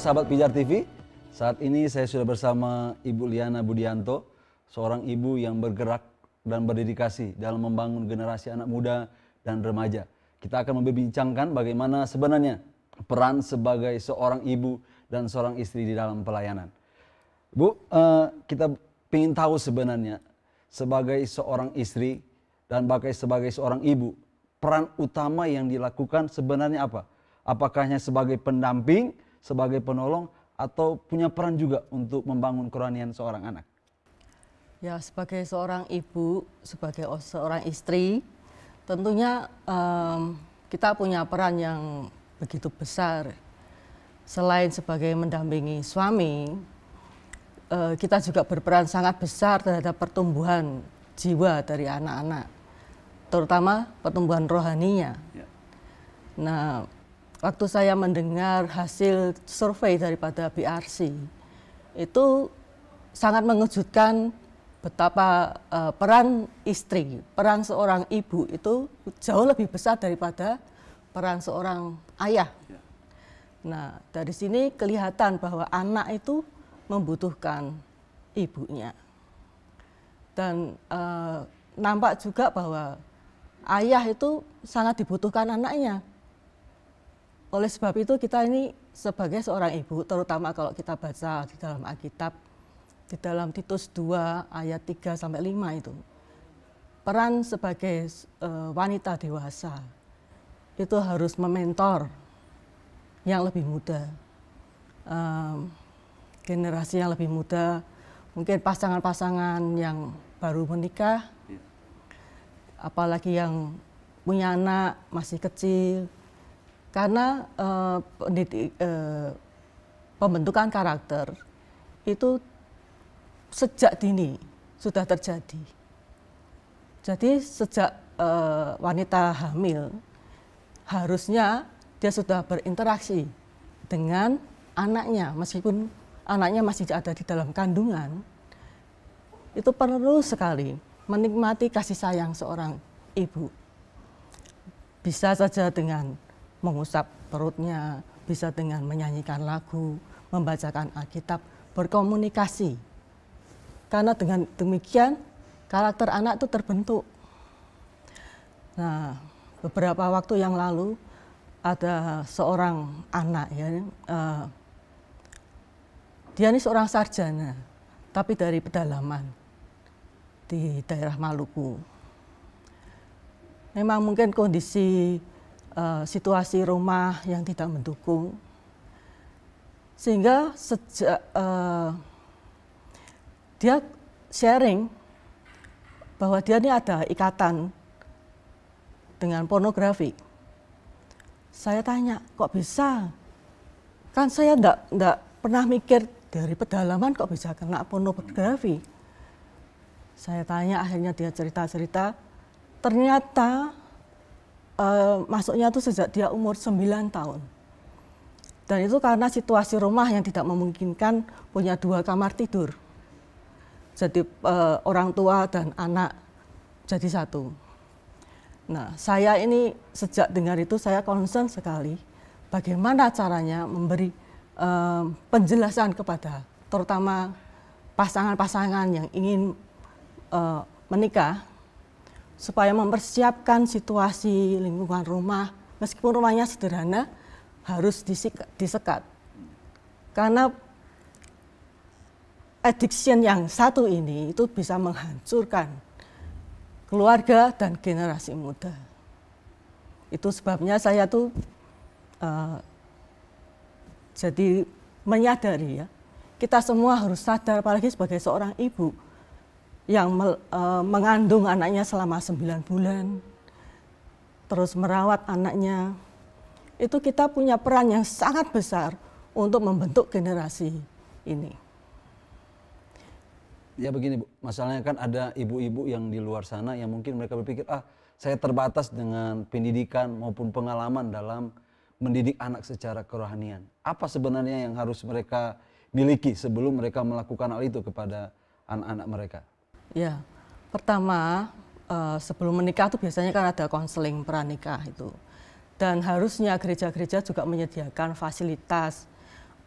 sahabat Pijar TV, saat ini saya sudah bersama Ibu Liana Budianto, seorang ibu yang bergerak dan berdedikasi dalam membangun generasi anak muda dan remaja. Kita akan membincangkan bagaimana sebenarnya peran sebagai seorang ibu dan seorang istri di dalam pelayanan. Bu, kita ingin tahu sebenarnya sebagai seorang istri dan sebagai seorang ibu, peran utama yang dilakukan sebenarnya apa? Apakah hanya sebagai pendamping, sebagai penolong, atau punya peran juga untuk membangun kerohanian seorang anak? Ya, sebagai seorang ibu, sebagai seorang istri, tentunya kita punya peran yang begitu besar. Selain sebagai mendampingi suami, kita juga berperan sangat besar terhadap pertumbuhan jiwa dari anak-anak, terutama pertumbuhan rohaninya. Ya. Nah, waktu saya mendengar hasil survei daripada BRC, itu sangat mengejutkan betapa peran istri, peran seorang ibu itu jauh lebih besar daripada peran seorang ayah. Nah, dari sini kelihatan bahwa anak itu membutuhkan ibunya. Dan nampak juga bahwa ayah itu sangat dibutuhkan anaknya. Oleh sebab itu kita ini sebagai seorang ibu, terutama kalau kita baca di dalam Alkitab, di dalam Titus 2 ayat 3-5 itu, peran sebagai wanita dewasa itu harus mementor yang lebih muda, generasi yang lebih muda, mungkin pasangan-pasangan yang baru menikah, apalagi yang punya anak masih kecil. Karena pembentukan karakter itu sejak dini sudah terjadi. Jadi sejak wanita hamil harusnya dia sudah berinteraksi dengan anaknya, meskipun anaknya masih ada di dalam kandungan. Itu perlu sekali menikmati kasih sayang seorang ibu. Bisa saja dengan mengusap perutnya, bisa dengan menyanyikan lagu, membacakan Alkitab, berkomunikasi. Karena dengan demikian karakter anak itu terbentuk. Nah, beberapa waktu yang lalu ada seorang anak ya, dia ini seorang sarjana, tapi dari pedalaman di daerah Maluku. Memang mungkin kondisi situasi rumah yang tidak mendukung, sehingga sejak dia sharing bahwa dia ini ada ikatan dengan pornografi. Saya tanya, kok bisa? Kan saya enggak pernah mikir dari pedalaman kok bisa kena pornografi. Saya tanya, akhirnya dia cerita-cerita, ternyata masuknya itu sejak dia umur 9 tahun. Dan itu karena situasi rumah yang tidak memungkinkan punya 2 kamar tidur. Jadi orang tua dan anak jadi satu. Nah, saya ini sejak dengar itu saya concern sekali bagaimana caranya memberi penjelasan kepada terutama pasangan-pasangan yang ingin menikah, supaya mempersiapkan situasi lingkungan rumah, meskipun rumahnya sederhana, harus disekat. Karena addiction yang satu ini itu bisa menghancurkan keluarga dan generasi muda. Itu sebabnya saya tuh jadi menyadari ya, kita semua harus sadar, apalagi sebagai seorang ibu yang mengandung anaknya selama 9 bulan, terus merawat anaknya, itu kita punya peran yang sangat besar untuk membentuk generasi ini. Ya begini Bu, masalahnya kan ada ibu-ibu yang di luar sana yang mungkin mereka berpikir, saya terbatas dengan pendidikan maupun pengalaman dalam mendidik anak secara kerohanian. Apa sebenarnya yang harus mereka miliki sebelum mereka melakukan hal itu kepada anak-anak mereka? Ya, pertama sebelum menikah itu biasanya kan ada konseling pranikah itu. Dan harusnya gereja-gereja juga menyediakan fasilitas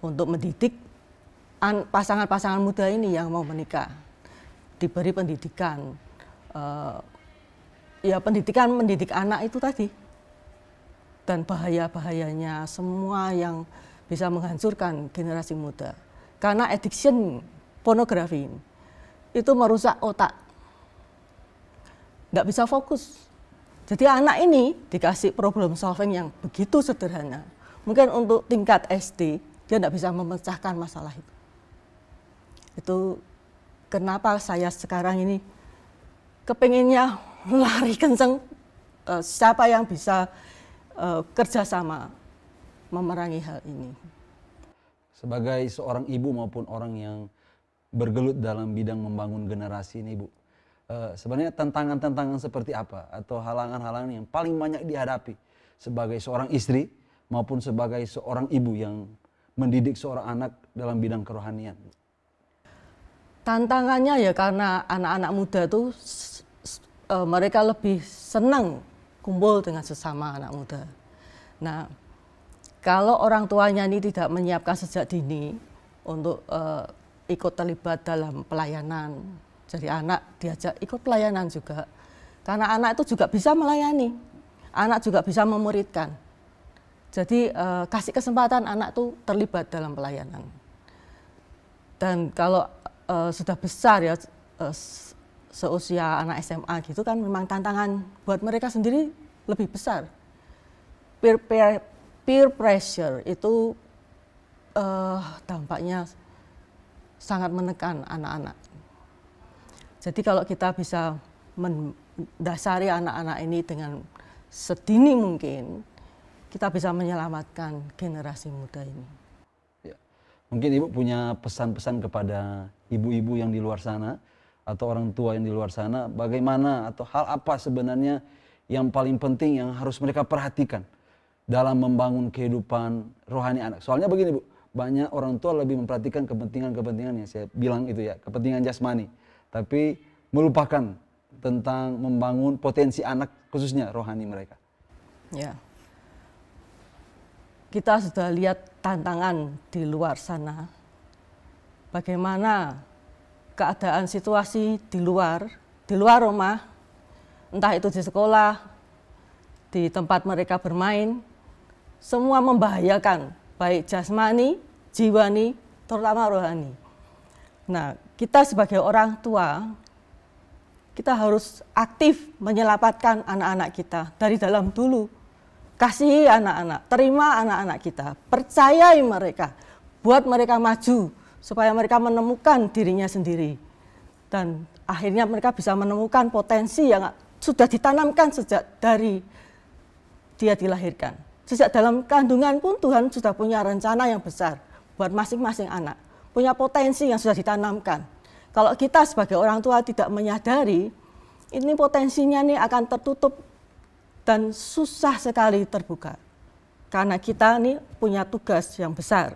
untuk mendidik pasangan-pasangan muda ini yang mau menikah, diberi pendidikan, ya pendidikan mendidik anak itu tadi, dan bahaya-bahayanya semua yang bisa menghancurkan generasi muda. Karena addiction pornografi itu merusak otak, nggak bisa fokus. Jadi anak ini dikasih problem solving yang begitu sederhana, mungkin untuk tingkat SD dia nggak bisa memecahkan masalah itu. Itu kenapa saya sekarang ini kepengennya lari kenceng, siapa yang bisa kerjasama memerangi hal ini. Sebagai seorang ibu maupun orang yang bergelut dalam bidang membangun generasi ini, Bu, sebenarnya tantangan-tantangan seperti apa atau halangan-halangan yang paling banyak dihadapi sebagai seorang istri maupun sebagai seorang ibu yang mendidik seorang anak dalam bidang kerohanian? Tantangannya ya karena anak-anak muda tuh mereka lebih senang kumpul dengan sesama anak muda. Nah, kalau orang tuanya ini tidak menyiapkan sejak dini untuk ikut terlibat dalam pelayanan, jadi anak diajak ikut pelayanan juga. Karena anak itu juga bisa melayani, anak juga bisa memuridkan. Jadi kasih kesempatan anak tuh terlibat dalam pelayanan. Dan kalau sudah besar ya, seusia anak SMA gitu kan, memang tantangan buat mereka sendiri lebih besar. Peer pressure itu dampaknya sangat menekan anak-anak. Jadi kalau kita bisa mendasari anak-anak ini dengan sedini mungkin, kita bisa menyelamatkan generasi muda ini. Ya. Mungkin Ibu punya pesan-pesan kepada ibu-ibu yang di luar sana atau orang tua yang di luar sana, bagaimana atau hal apa sebenarnya yang paling penting yang harus mereka perhatikan dalam membangun kehidupan rohani anak. Soalnya begini, Bu, banyak orang tua lebih memperhatikan kepentingan-kepentingan yang saya bilang itu ya, kepentingan jasmani, tapi melupakan tentang membangun potensi anak, khususnya rohani mereka. Ya. Kita sudah lihat tantangan di luar sana. Bagaimana keadaan situasi di luar rumah, entah itu di sekolah, di tempat mereka bermain, semua membahayakan, baik jasmani, jiwani, terutama rohani. Nah, kita sebagai orang tua, kita harus aktif menyelamatkan anak-anak kita dari dalam dulu. Kasihi anak-anak, terima anak-anak kita, percayai mereka, buat mereka maju, supaya mereka menemukan dirinya sendiri. Dan akhirnya mereka bisa menemukan potensi yang sudah ditanamkan sejak dari dia dilahirkan. Sejak dalam kandungan pun Tuhan sudah punya rencana yang besar buat masing-masing anak. Punya potensi yang sudah ditanamkan. Kalau kita sebagai orang tua tidak menyadari, ini potensinya nih akan tertutup dan susah sekali terbuka. Karena kita nih punya tugas yang besar.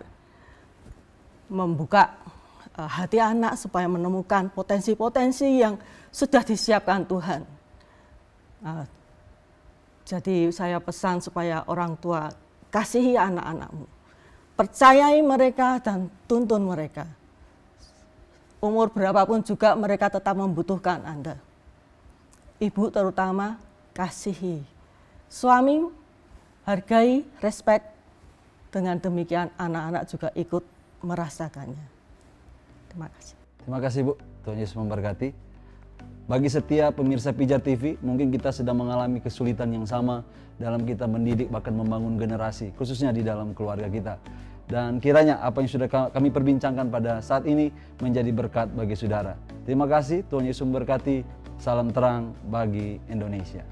Membuka hati anak supaya menemukan potensi-potensi yang sudah disiapkan Tuhan. Jadi saya pesan supaya orang tua kasihi anak-anakmu. Percayai mereka dan tuntun mereka. Umur berapapun juga mereka tetap membutuhkan Anda. Ibu terutama kasihi. Suami hargai, respect. Dengan demikian anak-anak juga ikut merasakannya. Terima kasih. Terima kasih, Bu. Tuhan Yesus memberkati. Bagi setiap pemirsa Pijar TV, mungkin kita sedang mengalami kesulitan yang sama dalam kita mendidik bahkan membangun generasi, khususnya di dalam keluarga kita. Dan kiranya apa yang sudah kami perbincangkan pada saat ini menjadi berkat bagi saudara. Terima kasih, Tuhan Yesus memberkati. Salam terang bagi Indonesia.